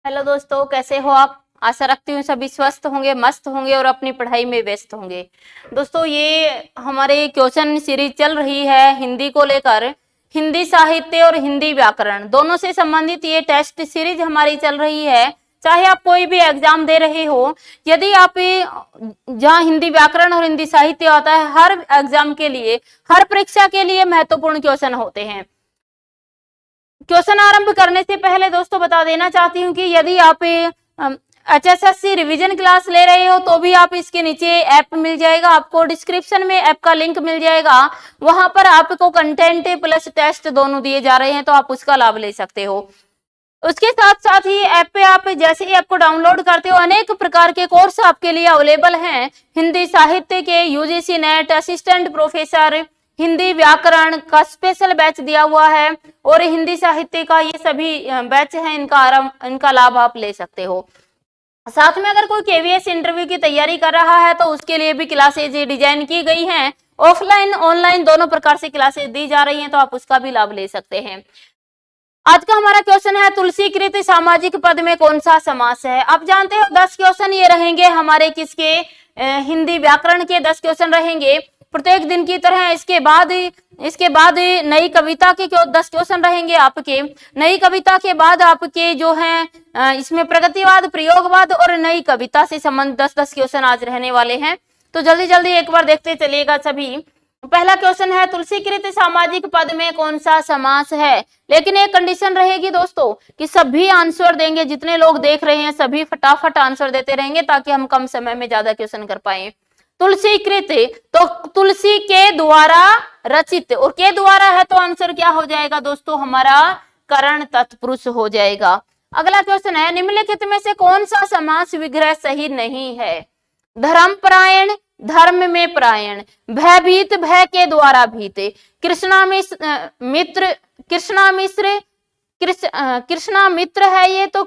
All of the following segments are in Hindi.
हेलो दोस्तों, कैसे हो आप। आशा रखती हूँ सभी स्वस्थ होंगे, मस्त होंगे और अपनी पढ़ाई में व्यस्त होंगे। दोस्तों, ये हमारे क्वेश्चन सीरीज चल रही है हिंदी को लेकर। हिंदी साहित्य और हिंदी व्याकरण दोनों से संबंधित ये टेस्ट सीरीज हमारी चल रही है। चाहे आप कोई भी एग्जाम दे रहे हो, यदि आप जहाँ हिंदी व्याकरण और हिंदी साहित्य आता है, हर एग्जाम के लिए, हर परीक्षा के लिए महत्वपूर्ण क्वेश्चन होते हैं। क्वेश्चन आरंभ करने से पहले दोस्तों बता देना चाहती हूँ कि यदि आप HSSC रिवीजन क्लास ले रहे हो तो भी आप इसके नीचे ऐप मिल जाएगा, आपको डिस्क्रिप्शन में ऐप का लिंक मिल जाएगा। वहां पर आपको कंटेंट प्लस टेस्ट दोनों दिए जा रहे हैं, तो आप उसका लाभ ले सकते हो। उसके साथ साथ ही ऐप पे आप जैसे ही ऐप को डाउनलोड करते हो, अनेक प्रकार के कोर्स आपके लिए अवेलेबल हैं। हिंदी साहित्य के UGC net, assistant professor, Hindi व्याकरण का स्पेशल बैच दिया हुआ है और हिंदी साहित्य का ये सभी बैच है, इनका लाभ आप ले सकते हो। साथ में अगर कोई KVS इंटरव्यू की तैयारी कर रहा है तो उसके लिए भी क्लासेज डिजाइन की गई हैं। ऑफलाइन ऑनलाइन दोनों प्रकार से क्लासेज दी जा रही हैं, तो आप उसका भी लाभ ले सकते हैं। आज का हमारा क्वेश्चन है, तुलसीकृत सामाजिक पद में कौन सा समास है। आप जानते हो 10 क्वेश्चन ये रहेंगे हमारे किसके, हिंदी व्याकरण के 10 क्वेश्चन रहेंगे प्रत्येक दिन की तरह। इसके बाद नई कविता के 10 क्वेश्चन रहेंगे आपके। नई कविता के बाद आपके जो हैं इसमें प्रगतिवाद, प्रयोगवाद और नई कविता से संबंधित 10-10 क्वेश्चन आज रहने वाले हैं। तो जल्दी जल्दी एक बार देखते चलिएगा सभी। पहला क्वेश्चन है, तुलसीकृत सामाजिक पद में कौन सा समास है। लेकिन एक कंडीशन रहेगी दोस्तों कि सभी आंसर देंगे, जितने लोग देख रहे हैं सभी फटाफट आंसर देते रहेंगे ताकि हम कम समय में ज्यादा क्वेश्चन कर पाए। तुलसीकृत तो तुलसी के द्वारा रचित, और के द्वारा है तो आंसर क्या हो जाएगा दोस्तों, हमारा करण तत्पुरुष हो जाएगा। अगला क्वेश्चन है, निम्नलिखित में से कौन सा समास विग्रह सही नहीं है। धर्मपरायण, धर्म में परायण, भयभीत, भय के द्वारा भीत, कृष्णा मित्र है ये तो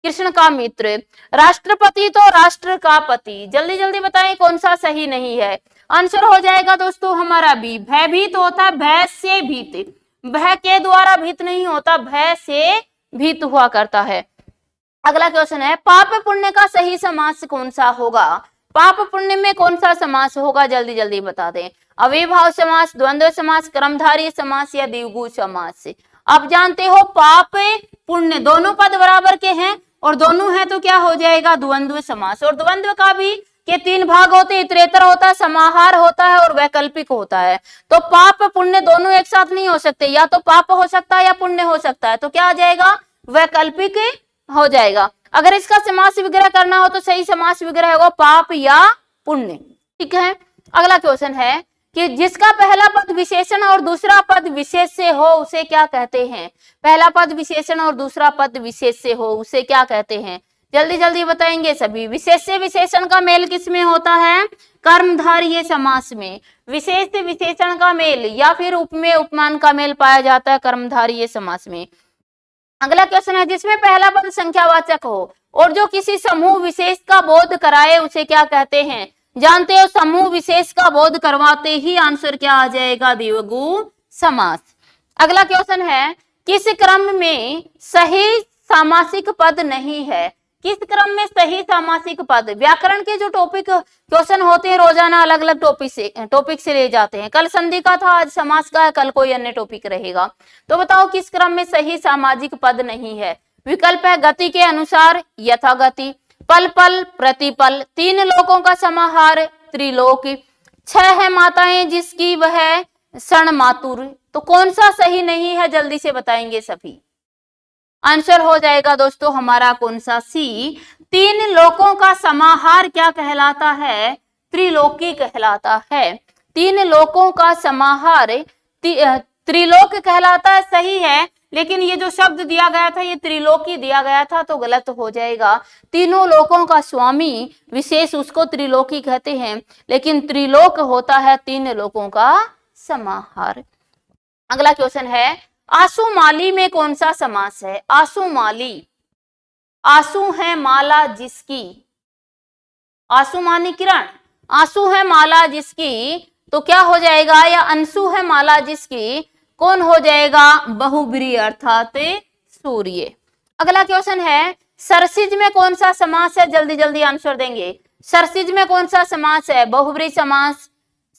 कृष्ण का मित्र, राष्ट्रपति तो राष्ट्र का पति। जल्दी जल्दी बताएं कौन सा सही नहीं है। आंसर हो जाएगा दोस्तों हमारा बी, भयभीत होता है भय से भीत, भय के द्वारा भीत नहीं होता, भय से भीत हुआ करता है। अगला क्वेश्चन है, पाप पुण्य का सही समास कौन सा होगा। पाप पुण्य में कौन सा समास होगा, जल्दी जल्दी बता दें। अविभाव समास, द्वंद्व समास, कर्मधारय समास या द्विगु समास। आप जानते हो पाप पुण्य दोनों पद बराबर के हैं और दोनों है तो क्या हो जाएगा, द्वंद्व समास। और द्वंद्व का भी के 3 भाग होते हैं, इतरेतर होता है, समाहार होता है और वैकल्पिक होता है। तो पाप पुण्य दोनों एक साथ नहीं हो सकते, या तो पाप हो सकता है या पुण्य हो सकता है, तो क्या आ जाएगा, वैकल्पिक हो जाएगा। अगर इसका समास विग्रह करना हो तो सही समास विग्रह होगा पाप या पुण्य। ठीक है। अगला क्वेश्चन है कि जिसका पहला पद विशेषण और दूसरा पद विशेष से हो उसे क्या कहते हैं। पहला पद विशेषण और दूसरा पद विशेष से हो उसे क्या कहते हैं, जल्दी जल्दी बताएंगे सभी। विशेष से विशेषण का मेल किस में होता है, कर्मधारय समास में। विशेष से विशेषण का मेल या फिर उपमेय उपमान का मेल पाया जाता है कर्मधारय समास में। अगला क्वेश्चन है, जिसमें पहला पद संख्यावाचक हो और जो किसी समूह विशेष का बोध कराए उसे क्या कहते हैं। जानते हो समूह विशेष का बोध करवाते ही आंसर क्या आ जाएगा, द्विगु समास। अगला क्वेश्चन है, किस क्रम में सही सामासिक पद नहीं है। किस क्रम में सही सामासिक पद, व्याकरण के जो टॉपिक क्वेश्चन होते हैं रोजाना अलग अलग टॉपिक से ले जाते हैं। कल संधि का था, आज समास का है, कल कोई अन्य टॉपिक रहेगा। तो बताओ किस क्रम में सही सामाजिक पद नहीं है। विकल्प है गति के अनुसार, यथागति, पल पल, प्रतिपल, 3 लोकों का समाहार, त्रिलोक, 6 है माताएं जिसकी वह क्षण मातुर। तो कौन सा सही नहीं है, जल्दी से बताएंगे सभी। आंसर हो जाएगा दोस्तों हमारा कौन सा, सी, 3 लोकों का समाहार क्या कहलाता है, त्रिलोकी कहलाता है। 3 लोकों का समाहार त्रिलोक कहलाता है, सही है। लेकिन ये जो शब्द दिया गया था ये त्रिलोकी दिया गया था तो गलत हो जाएगा। तीनों लोकों का स्वामी विशेष उसको त्रिलोकी कहते हैं, लेकिन त्रिलोक होता है 3 लोकों का समाहार। अगला क्वेश्चन है, आसुमाली में कौन सा समास है। आसुमाली, आंसू है माला जिसकी, आंसू मानी किरण, आंसू है माला जिसकी, तो क्या हो जाएगा, या अंशु है माला जिसकी, कौन हो जाएगा, बहुब्रीहि अर्थात सूर्य। अगला क्वेश्चन है, सरसिज में कौन सा समास है? जल्दी जल्दी आंसर देंगे। सरसिज में कौन सा समास है? बहुब्रीहि समास,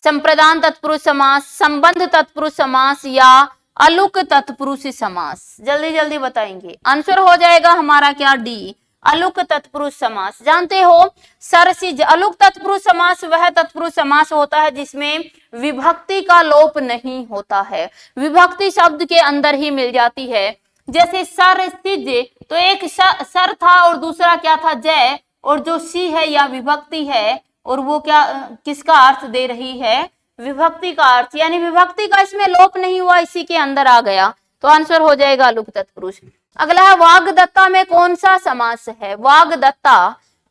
संप्रदान तत्पुरुष समास, संबंध तत्पुरुष समास या अलुक तत्पुरुष समास? जल्दी जल्दी बताएंगे। आंसर हो जाएगा हमारा क्या? डी, अलुक तत्पुरुष समास। जानते हो सरसिज, अलुक तत्पुरुष समास वह तत्पुरुष समास होता है जिसमें विभक्ति का लोप नहीं होता है, विभक्ति शब्द के अंदर ही मिल जाती है। जैसे सरसिज, तो एक सर था और दूसरा क्या था? जय, और जो सी है या विभक्ति है और वो क्या, किसका अर्थ दे रही है? विभक्ति का अर्थ, यानी विभक्ति का इसमें लोप नहीं हुआ, इसी के अंदर आ गया, तो आंसर हो जाएगा अलुक तत्पुरुष। अगला है, वाग्दत्ता में कौन सा समास है? वाग्दत्ता,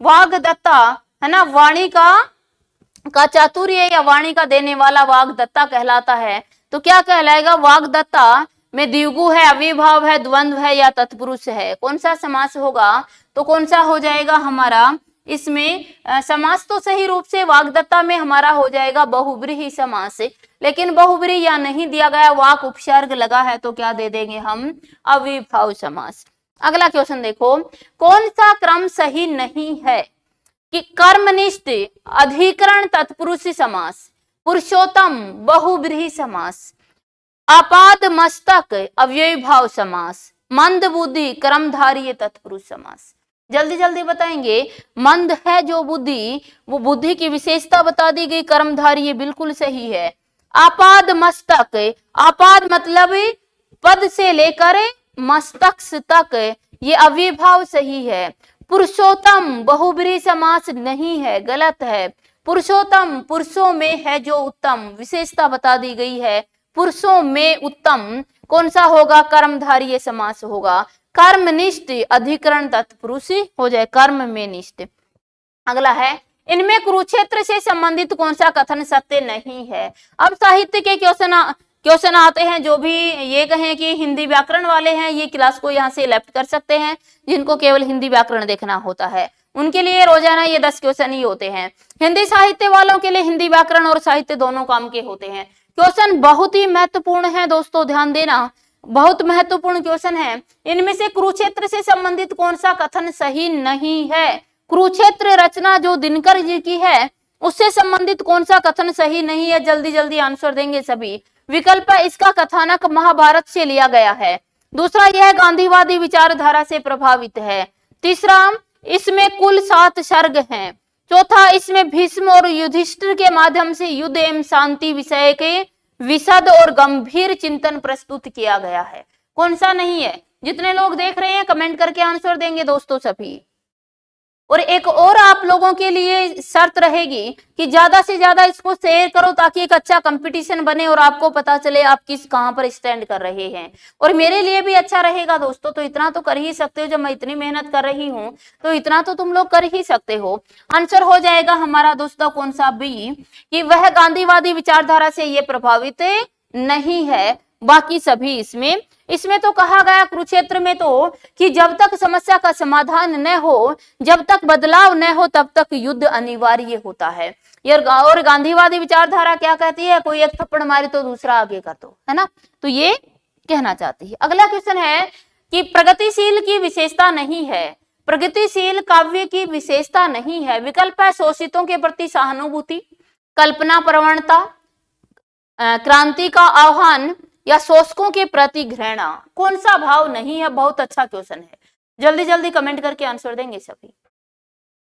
वाग्दत्ता है ना, वाणी का चातुर्य या वाणी का देने वाला वाग्दत्ता कहलाता है। तो क्या कहलाएगा? वाग्दत्ता में द्विगु है, अविभाव है, द्वंद्व है या तत्पुरुष है? कौन सा समास होगा? तो कौन सा हो जाएगा हमारा इसमें समास? तो सही रूप से वाग्दत्ता में हमारा हो जाएगा बहुब्रीहि समास, लेकिन बहुब्रीहि या नहीं दिया गया, वाक उपसर्ग लगा है, तो क्या दे देंगे हम? अविभाव समास। अगला क्वेश्चन देखो, कौन सा क्रम सही नहीं है कि कर्मनिष्ठ अधिकरण तत्पुरुष समास, पुरुषोत्तम बहुब्रीहि समास, आपाद मस्तक अव्ययीभाव समास, मंद बुद्धि कर्मधारीय तत्पुरुष समास? जल्दी जल्दी बताएंगे। मंद है जो बुद्धि, वो बुद्धि की विशेषता बता दी गई, कर्मधारी, ये बिल्कुल सही है। आपाद मस्तक, आपाद मतलब पद से लेकर मस्तक तक, ये अव्ययीभाव सही है। पुरुषोत्तम बहुब्रीहि समास नहीं है, गलत है। पुरुषोत्तम पुरुषों में है जो उत्तम, विशेषता बता दी गई है, पुरुषों में उत्तम कौन सा होगा? कर्मधारीय समास होगा। कर्मनिष्ठ अधिकरण तत्पुरुष हो जाए, कर्म में निष्ठ। अगला है, इनमें कुरुक्षेत्र से संबंधित कौन सा कथन सत्य नहीं है? अब साहित्य के क्वेश्चन आते हैं, जो भी ये कहें कि हिंदी व्याकरण वाले हैं, ये क्लास को यहाँ से लेफ्ट कर सकते हैं। जिनको केवल हिंदी व्याकरण देखना होता है उनके लिए रोजाना ये 10 क्वेश्चन ही होते हैं। हिंदी साहित्य वालों के लिए हिंदी व्याकरण और साहित्य दोनों काम के होते हैं। क्वेश्चन बहुत ही महत्वपूर्ण है दोस्तों, ध्यान देना, बहुत महत्वपूर्ण क्वेश्चन है। इनमें से कुरुक्षेत्र से संबंधित कौन सा कथन सही नहीं है? कुरुक्षेत्र रचना जो दिनकर जी की है, उससे संबंधित कौन सा कथन सही नहीं है? जल्दी जल्दी आंसर देंगे सभी। विकल्प, इसका कथानक महाभारत से लिया गया है। दूसरा, यह गांधीवादी विचारधारा से प्रभावित है। तीसरा, इसमें कुल 7 सर्ग हैं। चौथा, इसमें भीष्म और युधिष्ठिर के माध्यम से युद्ध एवं शांति विषय के विशद और गंभीर चिंतन प्रस्तुत किया गया है। कौन सा नहीं है? जितने लोग देख रहे हैं कमेंट करके आंसर देंगे दोस्तों सभी। और एक और आप लोगों के लिए शर्त रहेगी कि ज्यादा से ज्यादा इसको शेयर करो, ताकि एक अच्छा कंपटीशन बने और आपको पता चले आप कहां पर स्टैंड कर रहे हैं, और मेरे लिए भी अच्छा रहेगा दोस्तों। तो इतना तो कर ही सकते हो, जब मैं इतनी मेहनत कर रही हूं तो इतना तो तुम लोग कर ही सकते हो। आंसर हो जाएगा हमारा दोस्तों कौन सा? बी, कि वह गांधीवादी विचारधारा से ये प्रभावित नहीं है। बाकी सभी इसमें तो कहा गया कुरुक्षेत्र में तो कि जब तक समस्या का समाधान न हो, जब तक बदलाव न हो, तब तक युद्ध अनिवार्य होता है। और गांधीवादी विचारधारा क्या कहती है? कोई एक थप्पड़ मारे तो दूसरा आगे कर दो, है ना, तो ये कहना चाहती है। अगला क्वेश्चन है कि प्रगतिशील की विशेषता नहीं है, प्रगतिशील काव्य की विशेषता नहीं है। विकल्प है, शोषितों के प्रति सहानुभूति, कल्पना प्रवणता, क्रांति का आह्वान या शोषकों के प्रति घृणा। कौन सा भाव नहीं है? बहुत अच्छा क्वेश्चन है, जल्दी जल्दी कमेंट करके आंसर देंगे सभी।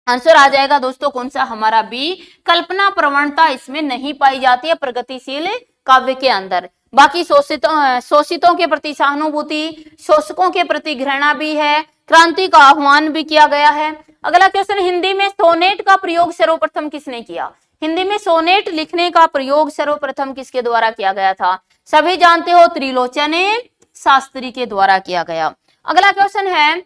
आंसर आ जाएगा दोस्तों कौन सा? हमारा बी, कल्पना प्रवणता इसमें नहीं पाई जाती है प्रगतिशील काव्य के अंदर। बाकी शोषितों के प्रति सहानुभूति, शोषकों के प्रति घृणा भी है, क्रांति का आह्वान भी किया गया है। अगला क्वेश्चन, हिंदी में सोनेट का प्रयोग सर्वप्रथम किसने किया? हिंदी में सोनेट लिखने का प्रयोग सर्वप्रथम किसके द्वारा किया गया था? सभी जानते हो, त्रिलोचन शास्त्री के द्वारा किया गया। अगला क्वेश्चन है,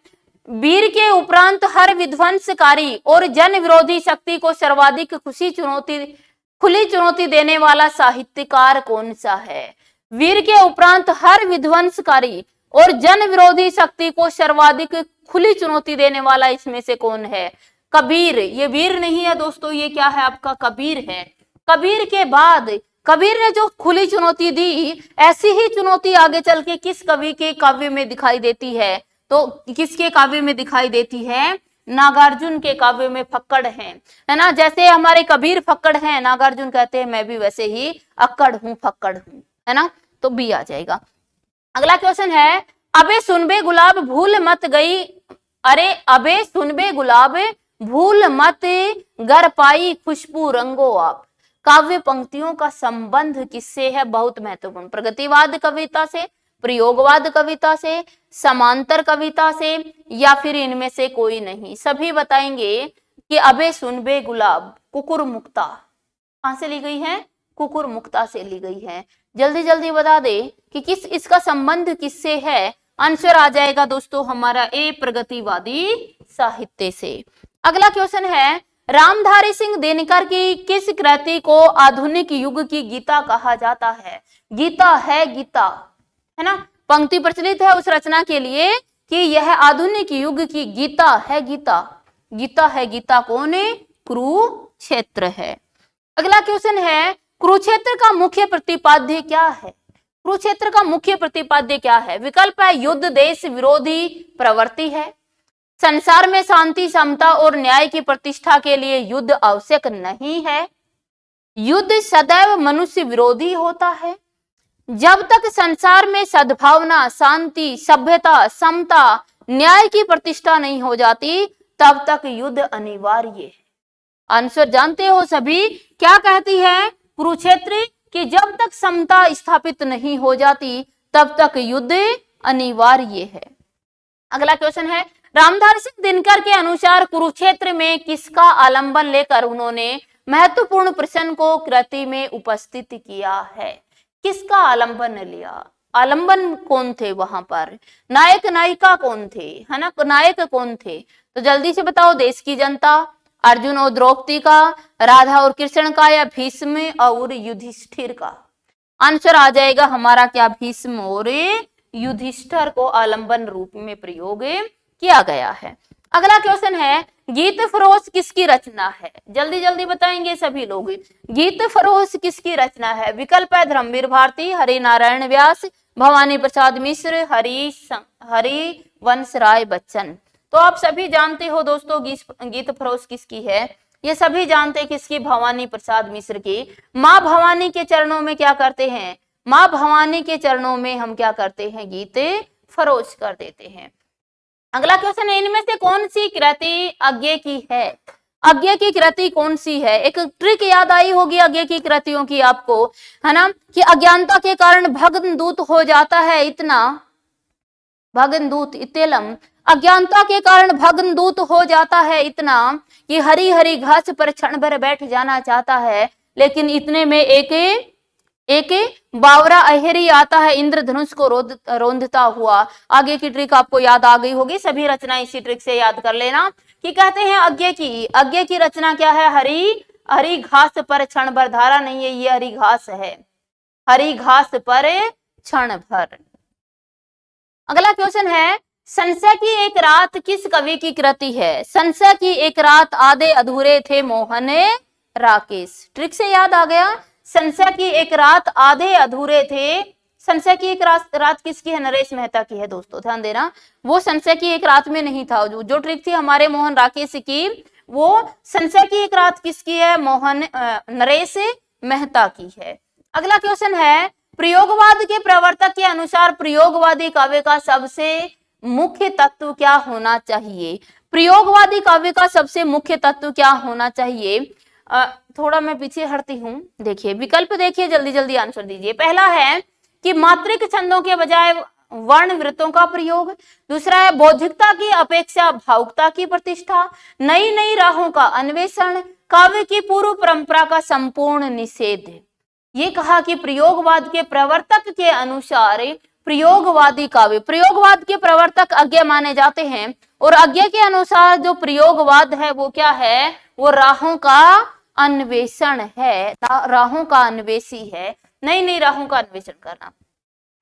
वीर के उपरांत हर विध्वंसकारी और जन विरोधी शक्ति को सर्वाधिक खुली चुनौती देने वाला साहित्यकार कौन सा है? वीर के उपरांत हर विध्वंसकारी और जन विरोधी शक्ति को सर्वाधिक खुली चुनौती देने वाला इसमें से कौन है? कबीर। ये वीर नहीं है दोस्तों, ये क्या है आपका? कबीर है। कबीर के बाद कबीर ने जो खुली चुनौती दी, ऐसी ही चुनौती आगे चल के किस कवि के काव्य में दिखाई देती है? तो किसके काव्य में दिखाई देती है? नागार्जुन के काव्य में फक्कड़ है ना। जैसे हमारे कबीर फक्कड़ हैं, नागार्जुन कहते हैं मैं भी वैसे ही अक्कड़ हूँ, फक्कड़ हूँ, है ना, तो बी आ जाएगा। अगला क्वेश्चन है, अबे सुनबे गुलाब भूल मत गई, अरे अबे सुनबे गुलाब भूल मत गर पाई खुशबू रंगो आप। काव्य पंक्तियों का संबंध किससे है? बहुत महत्वपूर्ण। प्रगतिवाद कविता से, प्रयोगवाद कविता से, समांतर कविता से, या फिर इनमें से कोई नहीं। सभी बताएंगे कि अबे सुनबे गुलाब कुकुर मुक्ता कहां से ली गई है? कुकुर मुक्ता से ली गई है। जल्दी जल्दी बता दे कि किस इसका संबंध किससे है। आंसर आ जाएगा दोस्तों हमारा ए, प्रगतिवादी साहित्य से। अगला क्वेश्चन है, रामधारी सिंह दिनकर की किस कृति को आधुनिक युग की गीता कहा जाता है? गीता है, गीता है ना, पंक्ति प्रचलित है उस रचना के लिए कि यह आधुनिक युग की गीता है, गीता। गीता है, गीता कौन है? कुरुक्षेत्र है। अगला क्वेश्चन है, कुरुक्षेत्र का मुख्य प्रतिपाद्य क्या है? कुरुक्षेत्र का मुख्य प्रतिपाद्य क्या है? विकल्प है युद्ध देश विरोधी प्रवृत्ति है, संसार में शांति समता और न्याय की प्रतिष्ठा के लिए युद्ध आवश्यक नहीं है, युद्ध सदैव मनुष्य विरोधी होता है, जब तक संसार में सद्भावना शांति सभ्यता समता न्याय की प्रतिष्ठा नहीं हो जाती तब तक युद्ध अनिवार्य है। आंसर जानते हो सभी, क्या कहती है कुरुक्षेत्र? कि जब तक समता स्थापित नहीं हो जाती तब तक युद्ध अनिवार्य है। अगला क्वेश्चन है, रामधारी सिंह दिनकर के अनुसार कुरुक्षेत्र में किसका आलंबन लेकर उन्होंने महत्वपूर्ण प्रश्न को कृति में उपस्थित किया है? किसका आलंबन लिया? आलंबन कौन थे वहां पर? नायक नायिका कौन थे, है ना, नायक कौन थे? तो जल्दी से बताओ। देश की जनता, अर्जुन और द्रौपदी का, राधा और कृष्ण का, या भीष्म और युधिष्ठिर का? आंसर आ जाएगा हमारा क्या? भीष्म और युधिष्ठिर को आलंबन रूप में प्रयोग किया गया है। अगला क्वेश्चन है, गीत फरोश किसकी रचना है? जल्दी जल्दी बताएंगे सभी लोग। गीत फरोश किसकी रचना है? विकल्प है धर्मवीर भारती, हरि नारायण व्यास, भवानी प्रसाद मिश्र, हरिवंश राय बच्चन। तो आप सभी जानते हो दोस्तों गीत फरोश किसकी है? ये सभी जानते हैं किसकी? भवानी प्रसाद मिश्र की। माँ भवानी के चरणों में क्या करते हैं? माँ भवानी के चरणों में हम क्या करते हैं? गीत फरोश कर देते हैं। अगला क्वेश्चन है, इनमें से कौन सी कृति अज्ञे की है? अज्ञे की कृति कौन सी है? एक ट्रिक याद आई होगी अज्ञे की कृतियों की आपको, है ना, कि अज्ञानता के कारण भग्न दूत हो जाता है इतना, भग्न दूत इतेलम, अज्ञानता के कारण भग्न दूत हो जाता है इतना कि हरी हरी घास पर क्षण भर बैठ जाना चाहता है, लेकिन इतने में एक बावरा अहेरी आता है इंद्रधनुष को रोंदता हुआ। आगे की ट्रिक आपको याद आ गई होगी, सभी रचना इसी ट्रिक से याद कर लेना कि कहते हैं अज्ञे की रचना क्या है? हरी घास पर क्षण भर, धारा नहीं है ये, हरी घास है, हरी घास पर क्षण भर। अगला क्वेश्चन है, संशय की एक रात किस कवि की कृति है? संशय की एक रात आधे अधूरे थे मोहन राकेश। ट्रिक से याद आ गया। संशय की एक रात आधे अधूरे थे, संशय की एक रात किसकी है? नरेश मेहता की है दोस्तों, ध्यान देना। वो संशय की एक रात में नहीं था, जो ट्रिक थी हमारे मोहन राकेश की, वो संशय की एक रात किसकी है? नरेश मेहता की है। अगला क्वेश्चन है, प्रयोगवाद के प्रवर्तक के अनुसार प्रयोगवादी काव्य का सबसे मुख्य तत्व क्या होना चाहिए? प्रयोगवादी काव्य का सबसे मुख्य तत्व क्या होना चाहिए? थोड़ा मैं पीछे हटती हूँ, देखिए विकल्प देखिए, जल्दी जल्दी आंसर दीजिए। पहला है कि मात्रिक छंदों के बजाय वर्ण वृत्तों का प्रयोग, दूसरा है बौद्धिकता की अपेक्षा भावुकता की प्रतिष्ठा, नई नई राहों का अन्वेषण, काव्य की पूर्व परंपरा का संपूर्ण निषेध। ये कहा कि प्रयोगवाद के प्रवर्तक के अनुसार प्रयोगवादी काव्य, प्रयोगवाद के प्रवर्तक अज्ञे माने जाते हैं, और अज्ञे के अनुसार जो प्रयोगवाद है वो क्या है? वो राहों का अन्वेषण है, राहों का अन्वेषी है, नई नई राहों का अन्वेषण करना।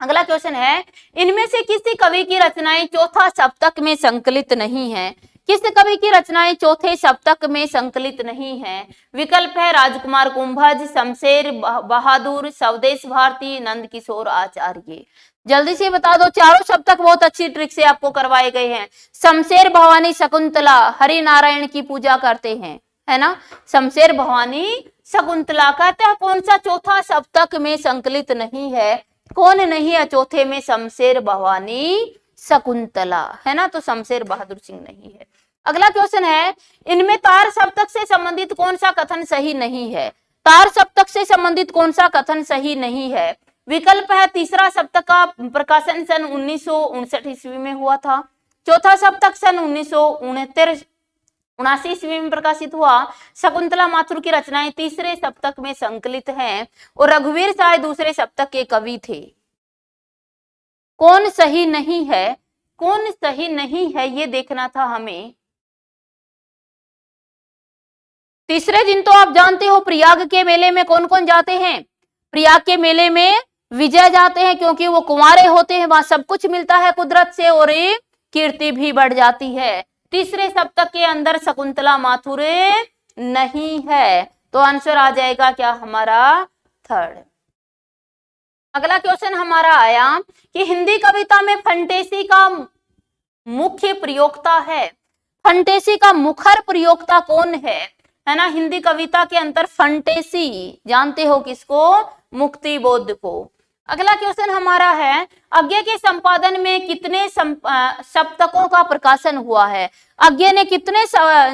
अगला क्वेश्चन है, इनमें से किसी कवि की रचनाएं चौथा सप्तक में संकलित नहीं है? किस कवि की रचनाएं चौथे सप्तक में संकलित नहीं है? विकल्प है राजकुमार कुंभज, शमशेर बहादुर, स्वदेश भारती, नंद किशोर आचार्य। जल्दी से बता दो, चारों सप्तक बहुत अच्छी ट्रिक से आपको करवाए गए हैं। शमशेर भवानी शकुंतला हरि नारायण की पूजा करते हैं, है ना। शमशेर भवानी शकुंतला कहते हैं कौन सा चौथा सप्तक में संकलित नहीं है, कौन नहीं है चौथे में, शमशेर भवानी शकुंतला, है ना। तो शमशेर बहादुर सिंह नहीं है। अगला क्वेश्चन है, इनमें तार सप्तक से संबंधित कौन सा कथन सही नहीं है। तार सप्तक से संबंधित कौन सा कथन सही नहीं है। विकल्प है, तीसरा सप्तक का प्रकाशन सन 1959 ईस्वी में हुआ था। चौथा सप्तक सन 1979 ईस्वी में प्रकाशित हुआ। शकुंतला माथुर की रचनाएं तीसरे सप्तक में संकलित हैं और रघुवीर साय दूसरे सप्तक के कवि थे। कौन सही नहीं है, कौन सही नहीं है, ये देखना था हमें। तीसरे दिन तो आप जानते हो प्रयाग के मेले में कौन कौन जाते हैं। प्रयाग के मेले में विजय जाते हैं क्योंकि वो कुंवारे होते हैं, वहां सब कुछ मिलता है कुदरत से और कीर्ति भी बढ़ जाती है। तीसरे सप्तक के अंदर शकुंतला माथुर नहीं है, तो आंसर आ जाएगा क्या हमारा थर्ड। अगला क्वेश्चन हमारा आया कि हिंदी कविता में फंटेसी का मुख्य प्रयोक्ता है। फंटेसी का मुखर प्रयोक्ता कौन है ना। हिंदी कविता के अंदर फंटेसी, जानते हो किसको, मुक्ति बोध को। अगला क्वेश्चन हमारा है, अज्ञे के संपादन में कितने सप्तकों का प्रकाशन हुआ है। अज्ञे ने कितने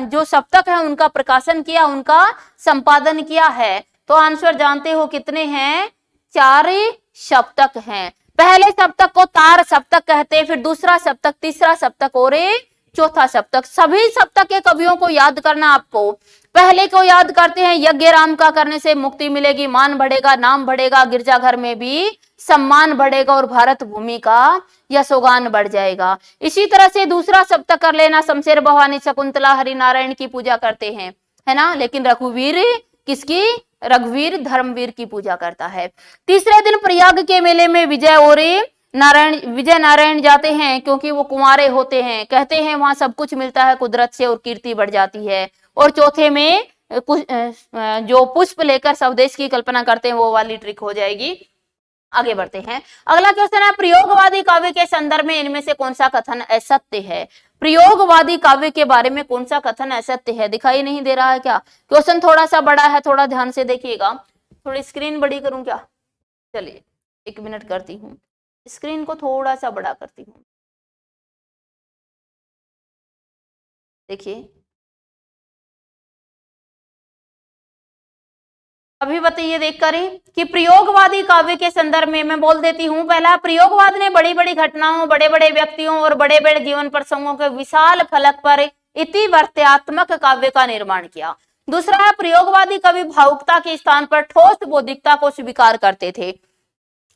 जो सप्तक है उनका प्रकाशन किया, उनका संपादन किया है। तो आंसर जानते हो कितने हैं, 4 सप्तक हैं। पहले सप्तक को तार सप्तक कहते हैं, फिर दूसरा सप्तक, तीसरा सप्तक और चौथा सप्तक। सभी सप्तक के कवियों को याद करना आपको। पहले को याद करते हैं, यज्ञ राम का करने से मुक्ति मिलेगी, मान बढ़ेगा, नाम बढ़ेगा, गिरजाघर में भी सम्मान बढ़ेगा और भारत भूमि का यशोगान बढ़ जाएगा। इसी तरह से दूसरा सप्तक कर लेना, शमशेर भवानी शकुंतला हरि नारायण की पूजा करते हैं, है ना। लेकिन रघुवीर किसकी, रघुवीर धर्मवीर की पूजा करता है। तीसरे दिन प्रयाग के मेले में विजय नारायण जाते हैं क्योंकि वो कुंवारे होते हैं, कहते हैं वहां सब कुछ मिलता है कुदरत से और कीर्ति बढ़ जाती है। और चौथे में जो पुष्प लेकर स्वदेश की कल्पना करते हैं वो वाली ट्रिक हो जाएगी। आगे बढ़ते हैं। अगला क्वेश्चन है, प्रयोगवादी काव्य के संदर्भ में इनमें से कौन सा कथन असत्य है। प्रयोगवादी काव्य के बारे में कौन सा कथन असत्य है, दिखाई नहीं दे रहा है क्या। क्वेश्चन थोड़ा सा बड़ा है, थोड़ा ध्यान से देखिएगा। थोड़ी स्क्रीन बड़ी करूं क्या, चलिए 1 मिनट करती हूँ, स्क्रीन को थोड़ा सा बड़ा करती हूँ। देखिए अभी बताइए देख करें कि प्रयोगवादी काव्य के संदर्भ में मैं बोल देती हूं। पहला, प्रयोगवाद ने बड़ी बड़ी घटनाओं, बड़े बड़े व्यक्तियों और बड़े बड़े जीवन प्रसंगों के विशाल फलक पर इतिवृत्तात्मक काव्य का निर्माण किया। दूसरा, प्रयोगवादी कवि भावुकता के स्थान पर ठोस बौद्धिकता को स्वीकार करते थे।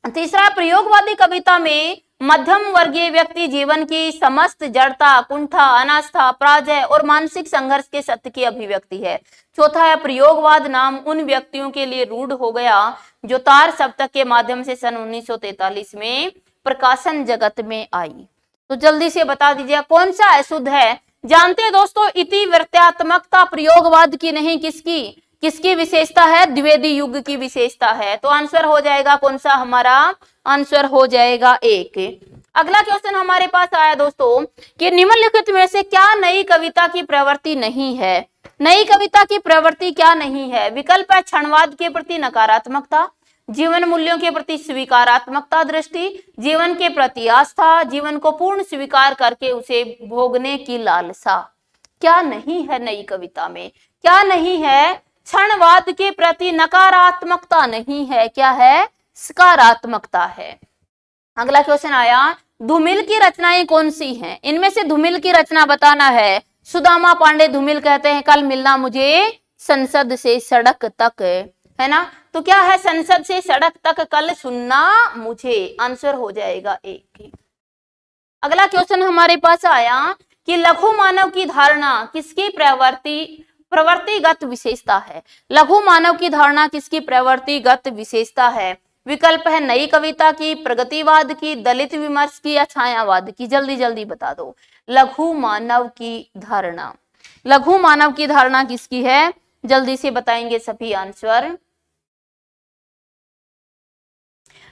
तीसरा, प्रयोगवादी कविता में मध्यम वर्गीय व्यक्ति जीवन की समस्त जड़ता, कुंठा, अनास्था, पराजय और मानसिक संघर्ष के सत्य की अभिव्यक्ति है। चौथा है, प्रयोगवाद नाम उन व्यक्तियों के लिए रूढ़ हो गया जो तार सप्तक के माध्यम से सन 1943 में प्रकाशन जगत में आई। तो जल्दी से बता दीजिए कौन सा अशुद्ध है। जानते हैं दोस्तों, इतिवृत्तात्मकता प्रयोगवाद की नहीं, किसकी विशेषता है, द्विवेदी युग की विशेषता है। तो आंसर हो जाएगा कौन सा हमारा, आंसर हो जाएगा 1। अगला क्वेश्चन हमारे पास आया दोस्तों कि निम्नलिखित में से क्या नई कविता की प्रवृत्ति नहीं है। नई कविता की प्रवृत्ति क्या नहीं है। विकल्प है, क्षणवाद के प्रति नकारात्मकता, जीवन मूल्यों के प्रति स्वीकारात्मकता दृष्टि, जीवन के प्रति आस्था, जीवन को पूर्ण स्वीकार करके उसे भोगने की लालसा। क्या नहीं है नई कविता में, क्या नहीं है, क्षणवाद के प्रति नकारात्मकता नहीं है, क्या है, सकारात्मकता है। अगला क्वेश्चन आया, धूमिल की रचनाएं कौन सी हैं। इनमें से धूमिल की रचना बताना है। सुदामा पांडे धूमिल कहते हैं कल मिलना मुझे संसद से सड़क तक, है ना। तो क्या है, संसद से सड़क तक कल सुनना मुझे, आंसर हो जाएगा 1। अगला क्वेश्चन हमारे पास आया कि लघु मानव की धारणा किसकी प्रवृत्तिगत विशेषता है। लघु मानव की धारणा किसकी प्रवृत्तिगत विशेषता है। विकल्प है, नई कविता की, प्रगतिवाद की, दलित विमर्श की या छायावाद की। जल्दी जल्दी बता दो। लघु मानव की धारणा, लघु मानव की धारणा किसकी है, जल्दी से बताएंगे सभी आंसर।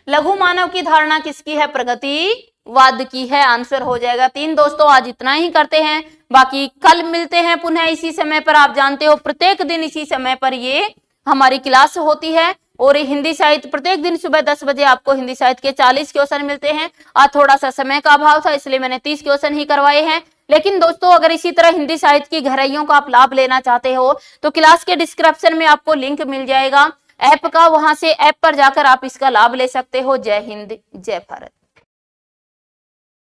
लघु मानव की धारणा किसकी है? प्रगतिवाद की है। आंसर हो जाएगा 3। दोस्तों आज इतना ही करते हैं, बाकी कल मिलते हैं पुनः इसी समय पर। आप जानते हो प्रत्येक दिन इसी समय पर ये हमारी क्लास होती है और हिंदी साहित्य प्रत्येक दिन सुबह 10 बजे आपको हिंदी साहित्य के 40 क्वेश्चन मिलते हैं। आज थोड़ा सा समय का अभाव था इसलिए मैंने 30 क्वेश्चन ही करवाए हैं। लेकिन दोस्तों अगर इसी तरह हिंदी साहित्य की गहराइयों का आप लाभ लेना चाहते हो तो क्लास के डिस्क्रिप्शन में आपको लिंक मिल जाएगा ऐप का, वहां से ऐप पर जाकर आप इसका लाभ ले सकते हो। जय हिंद, जय भारत।